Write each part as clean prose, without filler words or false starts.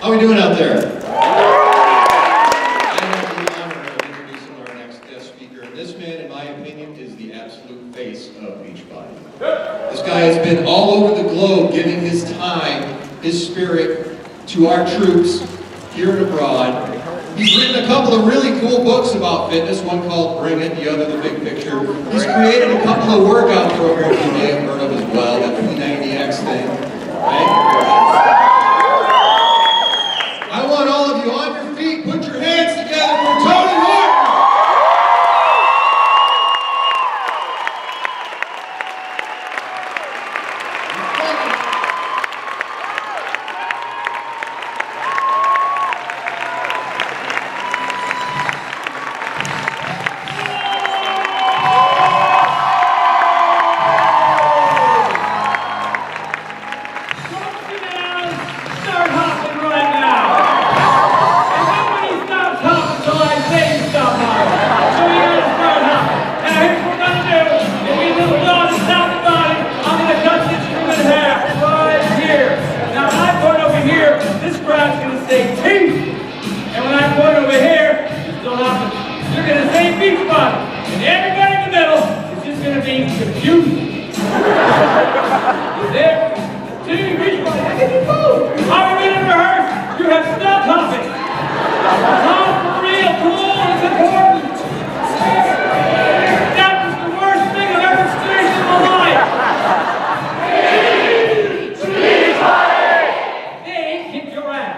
How are we doing out there? I have the honor of introducing our next guest speaker. This man, in my opinion, is the absolute face of Beachbody. This guy has been all over the globe giving his time, his spirit to our troops here and abroad. He's written a couple of really cool books about fitness, one called Bring It, the other The Big Picture. He's created a couple of workout programs you may have heard of as well, that P90X thing, right? I want all of you on your feet, put your hands together for Tony Horton! Beachbody, and everybody in the middle is just going to be confused. There, Team Beachbody, how can you move? Are we ready to rehearse? You have stop hopping. Hop for real, cool, it's important. That was the worst thing I've ever experienced in my life. Beachbody! They kicked your ass.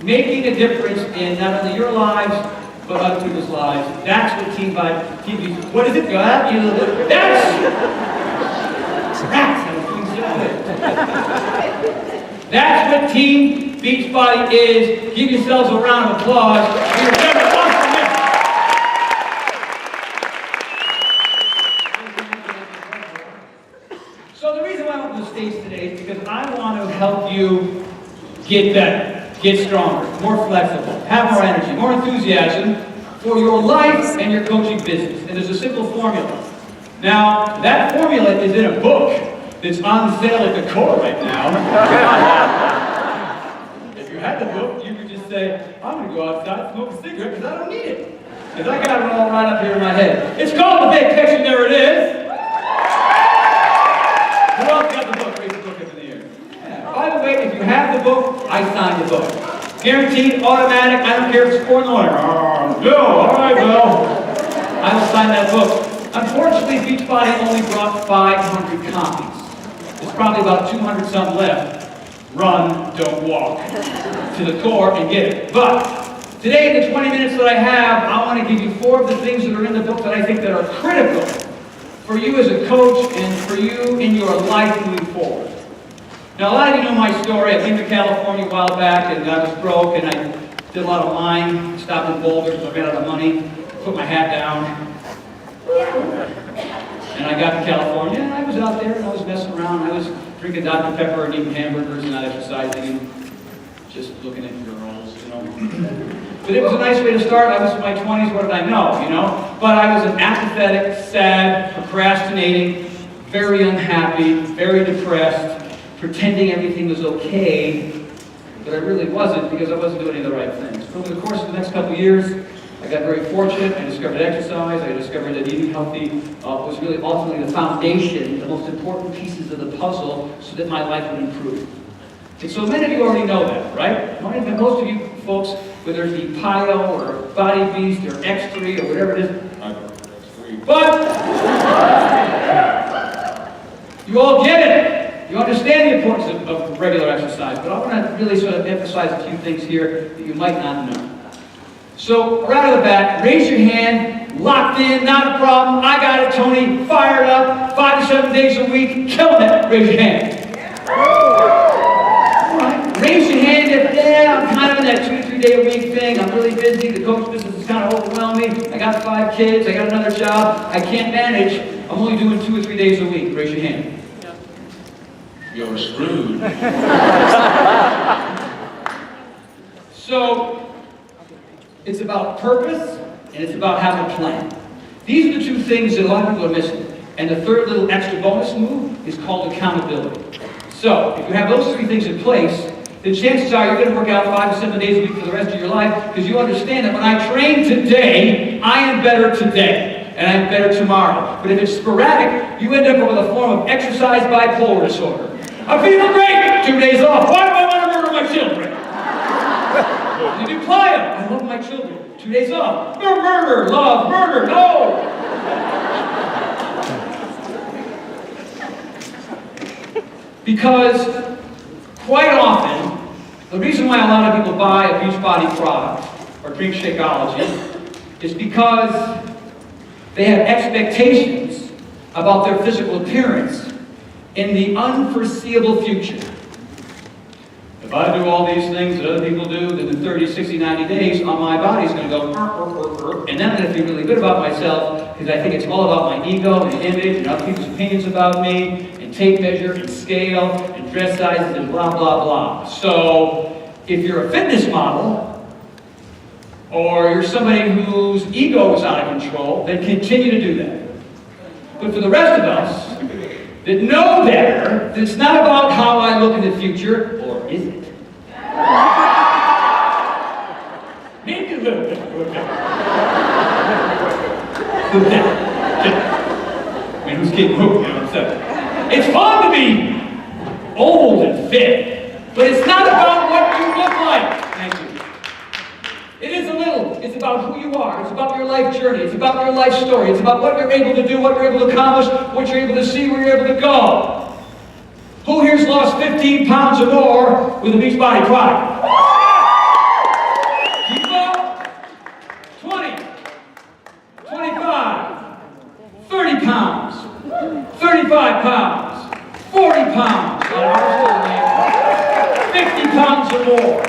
Making a difference in not only your lives, but other people's lives. That's what Team Beachbody, what is it? God? That's what Team Beachbody is. Give yourselves a round of applause. So the reason why I'm on the stage today is because I want to help you get better. Get stronger, more flexible, have more energy, more enthusiasm for your life and your coaching business. And there's a simple formula. Now, that formula is in a book that's on sale at the core right now. If you had the book, you could just say, I'm going to go outside and smoke a cigarette because I don't need it. Because I got it all right up here in my head. It's called The Big Picture, there it is. Who else got the book? Raise the book up in the air. Yeah. By the way, if you have the book, I signed the book. Guaranteed, automatic, I don't care if it's 4 in the morning. Bill, all right, Bill. I will sign that book. Unfortunately, Beachbody only brought 500 copies. There's probably about 200 something left. Run, don't walk. To the core and get it. But today, in the 20 minutes that I have, I want to give you 4 of the things that are in the book that I think that are critical for you as a coach and for you in your life moving forward. Now, a lot of you know my story. I came to California a while back, and I was broke, and I did a lot of lying, stopped in Boulder because I ran out of money, put my hat down, and I got to California, and I was out there, and I was messing around. I was drinking Dr. Pepper and eating hamburgers and not exercising and just looking at girls, you know. But it was a nice way to start. I was in my 20s, what did I know, you know? But I was an apathetic, sad, procrastinating, very unhappy, very depressed, pretending everything was okay, but I really wasn't because I wasn't doing any of the right things. Over the course of the next couple of years, I got very fortunate. I discovered exercise. I discovered that eating healthy was really ultimately the foundation, the most important pieces of the puzzle so that my life would improve. And so many of you already know that, right? Most of you folks, whether it be PIO or Body Beast or X3 or whatever it is, But you all get it. You understand the importance of regular exercise. But I want to really sort of emphasize a few things here that you might not know. So, right off the bat, raise your hand, locked in, not a problem. I got it, Tony, fired up, 5 to 7 days a week, killing it. Raise your hand. All right. Raise your hand if, yeah, I'm kind of in that 2 to 3 day a week thing. I'm really busy. The coach business is kind of overwhelming. I got 5 kids. I got another job. I can't manage. I'm only doing 2 or 3 days a week. Raise your hand. You're screwed. So, it's about purpose, and it's about having a plan. These are the 2 things that a lot of people are missing. And the third little extra bonus move is called accountability. So, if you have those 3 things in place, then chances are you're going to work out 5 to 7 days a week for the rest of your life, because you understand that when I train today, I am better today, and I'm better tomorrow. But if it's sporadic, you end up with a form of exercise bipolar disorder. I'm feeling great, 2 days off. Why do I want to murder my children? You do playa. I love my children. 2 days off. Murder, love, murder, no! Because quite often, the reason why a lot of people buy a Beachbody product or drink Shakeology is because they have expectations about their physical appearance in the unforeseeable future. If I do all these things that other people do, then in 30, 60, 90 days, my body's going to go, and then I'm going to feel really good about myself, because I think it's all about my ego and image and other people's opinions about me, and tape measure and scale and dress sizes and blah, blah, blah. So, if you're a fitness model, or you're somebody whose ego is out of control, then continue to do that. But for the rest of us, that know better, that it's not about how I look in the future, or is it? Maybe a little bit. I mean, who's getting hooked, you know what I'm saying? It's fun to be old and fit, but it's not about what you look like. Thank you. It is a little. It's about who you are. It's about your life journey. It's about your life story. It's about what you're able to do, what you're able to accomplish, what you're able to see, where you're able to go. Who here's lost 15 pounds or more with a Beachbody product? Keep up. 20, 25, 30 pounds, 35 pounds, 40 pounds, 50 pounds or more.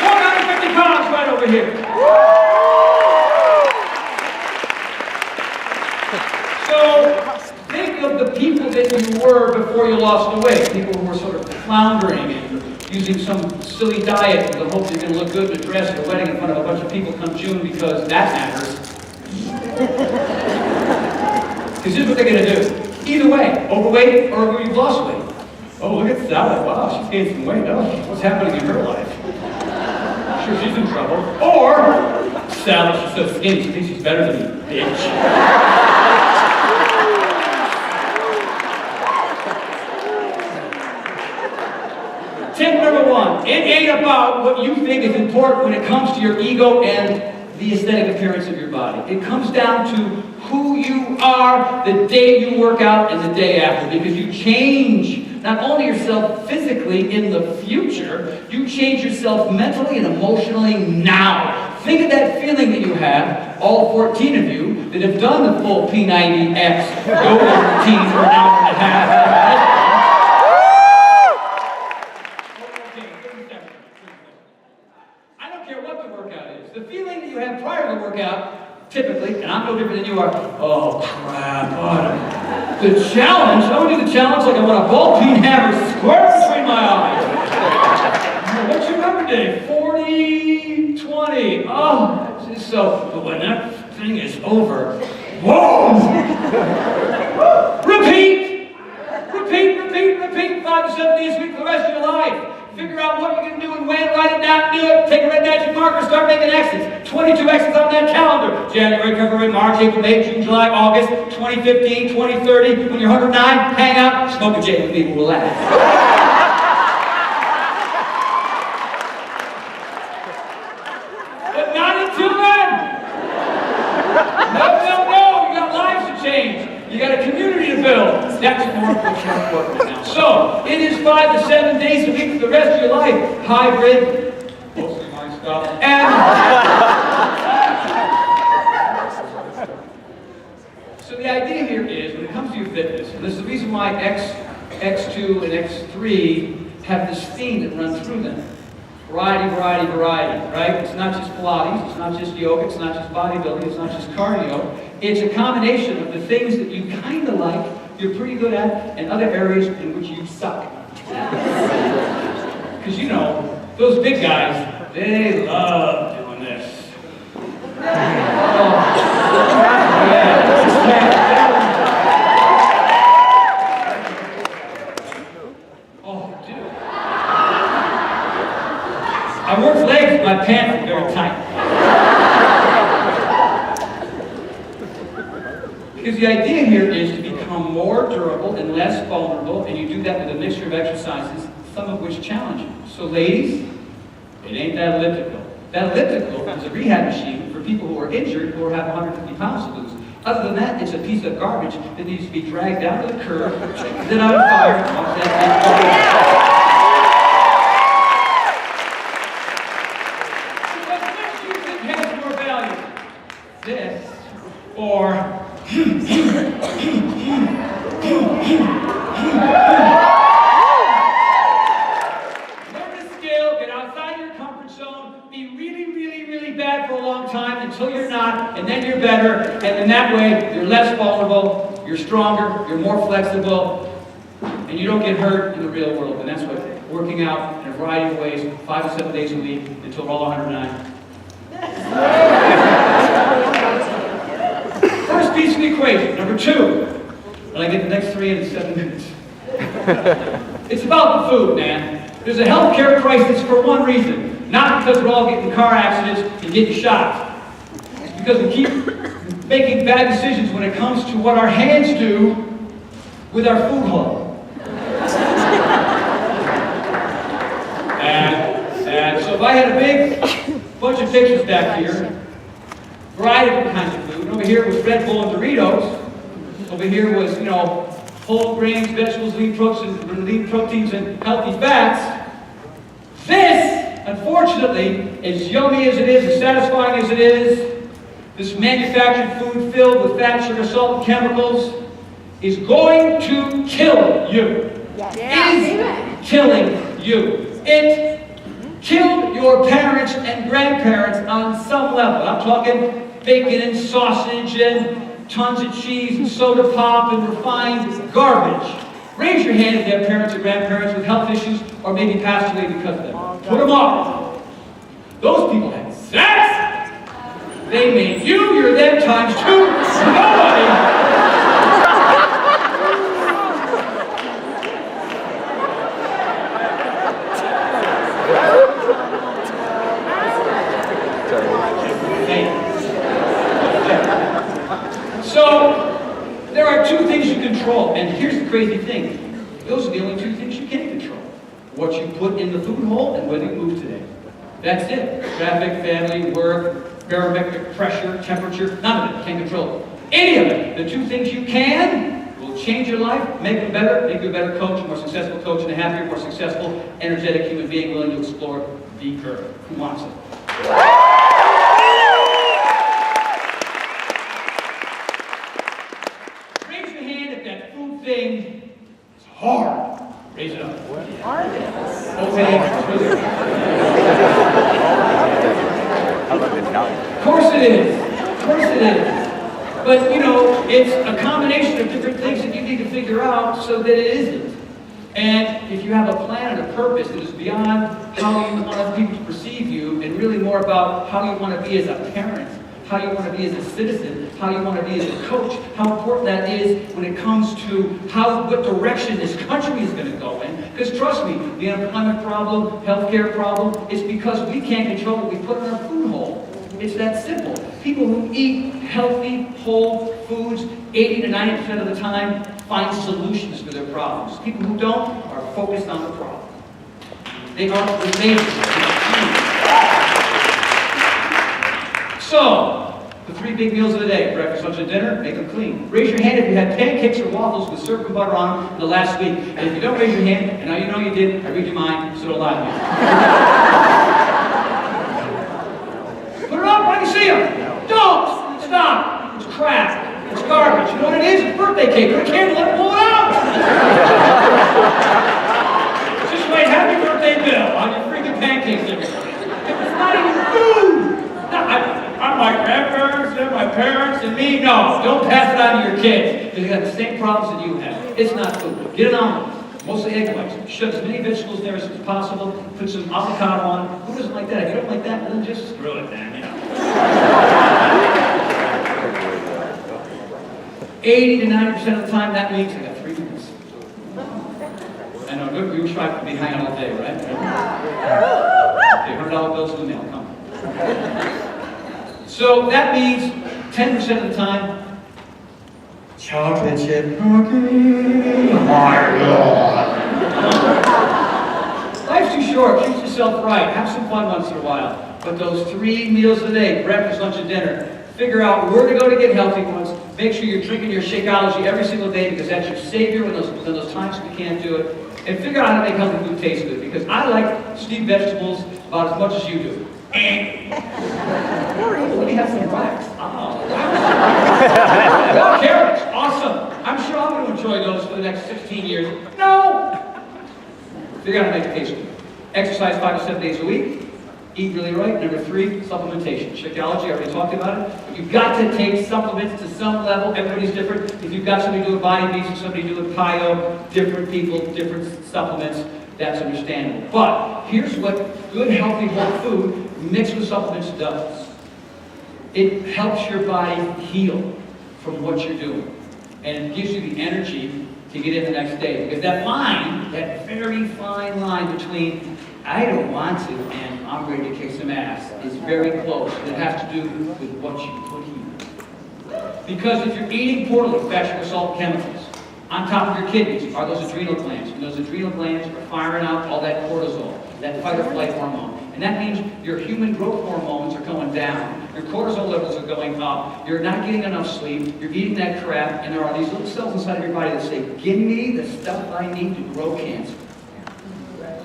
450 pounds right over here. So, think of the people that you were before you lost the weight. People who were sort of floundering and using some silly diet with the hope you're going to look good in a dress at a wedding in front of a bunch of people come June, because that matters. Because here's what they're going to do. Either way, overweight or you've lost weight. Oh, look at Sally. Wow, she's gained some weight. Oh, what's happening in her life? Sure, she's in trouble. Or, Sally, she's so skinny, she thinks she's better than me, bitch. Tip number 1, it ain't about what you think is important when it comes to your ego and the aesthetic appearance of your body. It comes down to who you are the day you work out and the day after, because you change not only yourself physically in the future, you change yourself mentally and emotionally now. Think of that feeling that you have, all 14 of you, that have done the full P90X yoga routine for an hour and a half. I don't care what the workout is. The feeling that you have prior to the workout, typically, and I'm no different than you are, oh crap, the challenge, I want to do the challenge like I want a ball peen hammer square between my eyes. 5 to 7 days a week for the rest of your life. Figure out what you're going to do and when, write it down, do it. Take a red magic marker, start making X's. 22 X's on that calendar. January, February, March, April, May, June, July, August, 2015, 2030. When you're 109, hang out, smoke a J with me, we'll relax. But not until then. No. You got lives to change. You got a community to build. That's more important now. So, it is 5 to 7 days a week for the rest of your life. Hybrid. Mostly my stuff. And so the idea here is, when it comes to your fitness, and this is the reason why X2 and X3 have this theme that runs through them. Variety, right? It's not just Pilates, it's not just yoga, it's not just bodybuilding, it's not just cardio. It's a combination of the things that you kind of like, you're pretty good at, and other areas in which you suck. Because you know, those big guys, they love doing this. I work legs, my pants are very tight. Because the idea here is to become more durable and less vulnerable, and you do that with a mixture of exercises, some of which challenge you. So ladies, it ain't that elliptical. That elliptical is a rehab machine for people who are injured or have 150 pounds to lose. Other than that, it's a piece of garbage that needs to be dragged down to the curb, then out of fire, off that this or learn a skill, get outside your comfort zone, be really bad for a long time until you're not, and then you're better, and in that way you're less vulnerable, you're stronger, you're more flexible, and you don't get hurt in the real world. And that's what working out in a variety of ways, 5 to 7 days a week until we're all 109. First piece of the equation, number 2. And I get the next 3 in 7 minutes. It's about the food, man. There's a healthcare crisis for one reason. Not because we're all getting car accidents and getting shot. It's because we keep making bad decisions when it comes to what our hands do with our food hall. And so if I had a big bunch of pictures back here, variety of different kinds of food. Over here was Red Bull and Doritos. Over here was, you know, whole grains, vegetables, lean proteins, and healthy fats. This, unfortunately, as yummy as it is, as satisfying as it is, this manufactured food filled with fat, sugar, salt, and chemicals is going to kill you. Is killing you. It killed your parents and grandparents on some level. I'm talking bacon and sausage and tons of cheese and soda pop and refined garbage. Raise your hand if you have parents or grandparents with health issues or maybe passed away because of them. Put them up. Those people had sex. They made you, you're them times 2. Nobody. So, there are 2 things you control, and here's the crazy thing. Those are the only 2 things you can control. What you put in the food hole and whether you move today. That's it. Traffic, family, work, barometric pressure, temperature, none of it. You can't control it. Any of it. The 2 things you can will change your life, make it better, make you a better coach, a more successful coach, and a happier, more successful, energetic human being willing to explore the curve. Who wants it? Thing is hard. Raise it up. Okay. Of course it is. Of course it is. But you know, it's a combination of different things that you need to figure out so that it isn't. And if you have a plan and a purpose that is beyond how you want other people to perceive you, and really more about how you want to be as a parent, how you want to be as a citizen, how you want to be as a coach, how important that is when it comes to what direction this country is going to go in. Because trust me, the unemployment problem, healthcare problem, it's because we can't control what we put in our food hole. It's that simple. People who eat healthy, whole foods 80 to 90% of the time find solutions to their problems. People who don't are focused on the problem. They are related. So, the 3 big meals of the day, breakfast, lunch, and dinner, make them clean. Raise your hand if you had pancakes or waffles with syrup and butter on them in the last week. And if you don't raise your hand, and now you know you did, I read your mind, so don't lie to me. Put it up, I can see them. Don't! Stop! It's crap. It's garbage. You know what it is? It's birthday cake. Put a candle up and blow it out! Just write happy birthday, Bill, on your freaking pancakes everywhere. It's not even food! I'm my grandparents, they're my parents, and me. No, don't pass it on to your kids. Because they got the same problems that you have. It's not food. Get an omelet. Mostly egg whites. Shove as many vegetables there as possible. Put some avocado on. Who doesn't like that? If you don't like that, then just screw it, man. You know. 80 to 90% of the time, that means I got 3 minutes. I know, good. You try to be hanging all day, right? Okay, $100 bills in the mail. Come on. So that means 10% of the time, chocolate chip cookie. My God. Life's too short. Treat yourself right. Have some fun once in a while. But those 3 meals a day, breakfast, lunch, and dinner, figure out where to go to get healthy ones. Make sure you're drinking your Shakeology every single day because that's your savior when those times we can't do it. And figure out how to make healthy food taste good because I like steamed vegetables about as much as you do. Let me have some rice. Oh, wow. Carrots, awesome. I'm sure I'm going to enjoy those for the next 16 years. No! Figure out how to make it taste good. Exercise 5 to 7 days a week. Eat really right. Number 3, supplementation. Shakeology, I already talked about it. But you've got to take supplements to some level. Everybody's different. If you've got somebody doing body beats and somebody doing PIO, different people, different supplements, that's understandable. But here's what good, healthy, whole food mixed with supplements does. It helps your body heal from what you're doing. And it gives you the energy to get in the next day. Because that line, that very fine line between I don't want to and I'm ready to kick some ass is very close. And it has to do with what you put in. Because if you're eating poorly, fat, sugar, salt, chemicals, on top of your kidneys are those adrenal glands. And those adrenal glands are firing out all that cortisol, that fight or flight hormone. And that means your human growth hormones are going down. Your cortisol levels are going up. You're not getting enough sleep. You're eating that crap. And there are these little cells inside of your body that say, give me the stuff I need to grow cancer.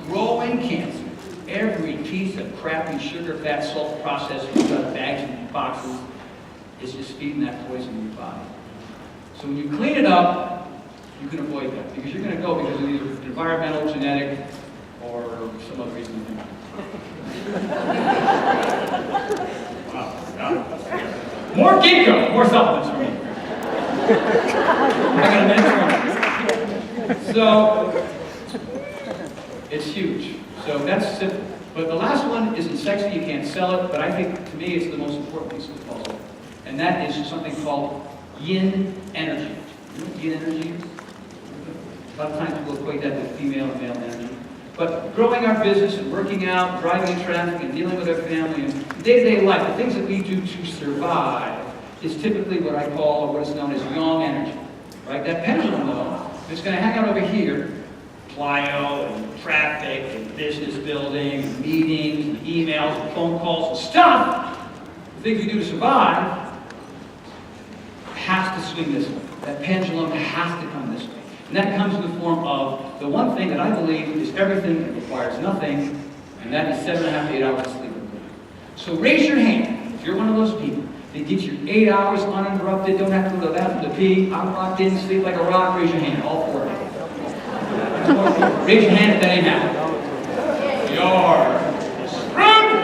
Growing cancer. Every piece of crappy sugar, fat, salt, processed food out of bags and boxes is just feeding that poison in your body. So when you clean it up, you can avoid that. Because you're going to go because of either environmental, genetic, or some other reason. Wow. More ginkgo, more supplements for me. I got a minute. So, it's huge. So that's simple. But the last one isn't sexy, you can't sell it, but I think to me it's the most important piece of the puzzle. And that is something called yin energy. You know what yin energy is? A lot of times people equate that with female and male energy. But growing our business and working out, driving in traffic and dealing with our family and day-to-day life, the things that we do to survive is typically what I call, or what is known as yang energy. Right? That pendulum, though, is going to hang out over here, plyo and traffic and business building and meetings and emails and phone calls and stuff, the things we do to survive, has to swing this way. That pendulum has to come this way. And that comes in the form of the one thing that I believe is everything that requires nothing, and that is 7.5 to 8 hours of sleep. So raise your hand if you're one of those people that gets your 8 hours uninterrupted, don't have to go to the bathroom to pee, I'm locked in, sleep like a rock, raise your hand, all 4 of you. Raise your hand if that ain't happening. You're screwed!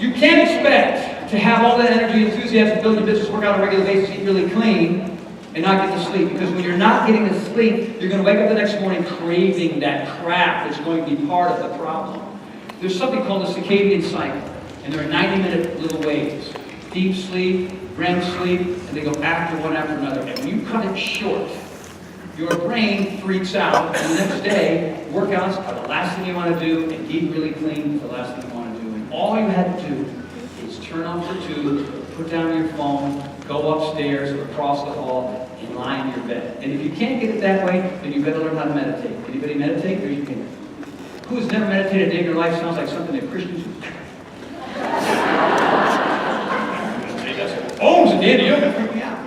You can't expect to have all that energy, enthusiasm, build your business, work out on a regular basis, eat really clean, and not get to sleep. Because when you're not getting to sleep, you're going to wake up the next morning craving that crap that's going to be part of the problem. There's something called the circadian cycle. And they're 90-minute little waves. Deep sleep, REM sleep, and they go one after another. And when you cut it short, your brain freaks out, and the next day, workouts are the last thing you want to do, and eat really clean is the last thing you want to do. And all you had to do is turn off the tube, put down your phone, go upstairs or across the hall, and lie in your bed. And if you can't get it that way, then you better learn how to meditate. Anybody meditate? Raise your hand. Who has never meditated a day in your life? Sounds like something that Christians do. Ohms at the end of yoga freak me out.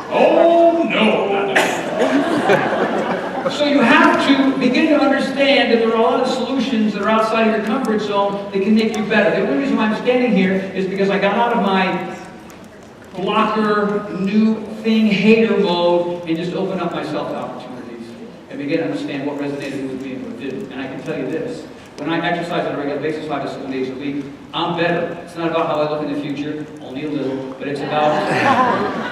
Oh, no, not that. So you have to begin to understand that there are a lot of solutions that are outside of your comfort zone that can make you better. The only reason why I'm standing here is because I got out of my blocker, new thing, hater mode, and just opened up myself to opportunities and begin to understand what resonated with me and what didn't. And I can tell you this. When I exercise on a regular basis 5 to 7 days a week, I'm better. It's not about how I look in the future, only a little, but it's about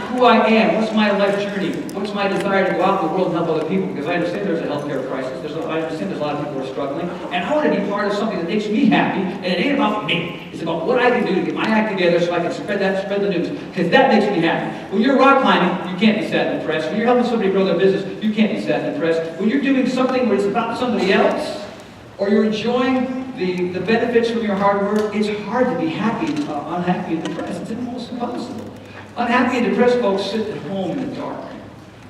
who I am, what's my life journey, what's my desire to go out in the world and help other people, because I understand there's a healthcare crisis, I understand there's a lot of people who are struggling, and I want to be part of something that makes me happy, and it ain't about me. It's about what I can do to get my act together so I can spread the news, because that makes me happy. When you're rock climbing, you can't be sad and depressed. When you're helping somebody grow their business, you can't be sad and depressed. When you're doing something where it's about somebody else, or you're enjoying the benefits from your hard work, it's hard to be happy, unhappy and depressed. It's almost impossible. Unhappy and depressed folks sit at home in the dark.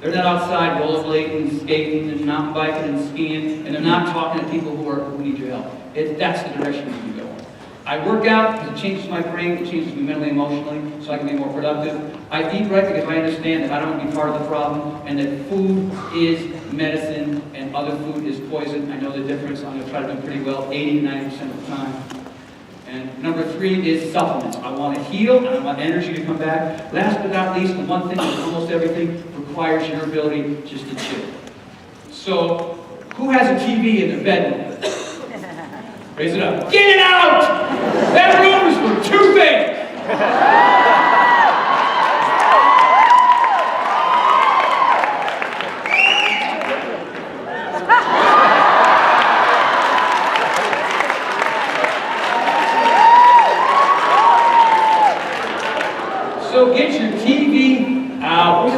They're not outside rollerblading and skating and mountain biking and skiing, and they're not talking to people who need your help. That's the direction you can go. I work out because it changes my brain, it changes me mentally, emotionally, so I can be more productive. I eat right because I understand that I don't want to be part of the problem, and that food is medicine and other food is poison. I know the difference. I'm going to try to do pretty well 80 to 90% of the time. And number 3 is supplements. I want to heal and I want energy to come back. Last but not least, the one thing that almost everything requires your ability just to chill. So, who has a TV in their bedroom? Raise it up. Get it out! That room is for 2 things. So get your TV out.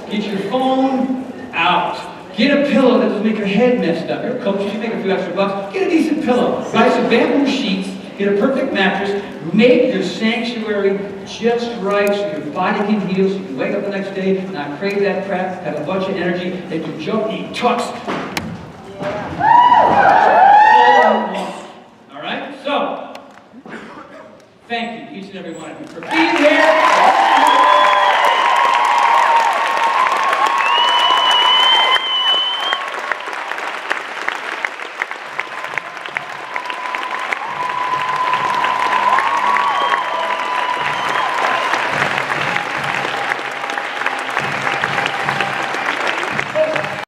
Get your phone out. Get a pillow that doesn't make your head messed up. You're a coach, you make a few extra bucks. Get a decent pillow. Buy some bamboo sheets. Get a perfect mattress. Make your sanctuary just right so your body can heal, so you can wake up the next day and not crave that crap, have a bunch of energy, and you jump, eat tucks. All right? So, thank you, each and every one of you, for being here.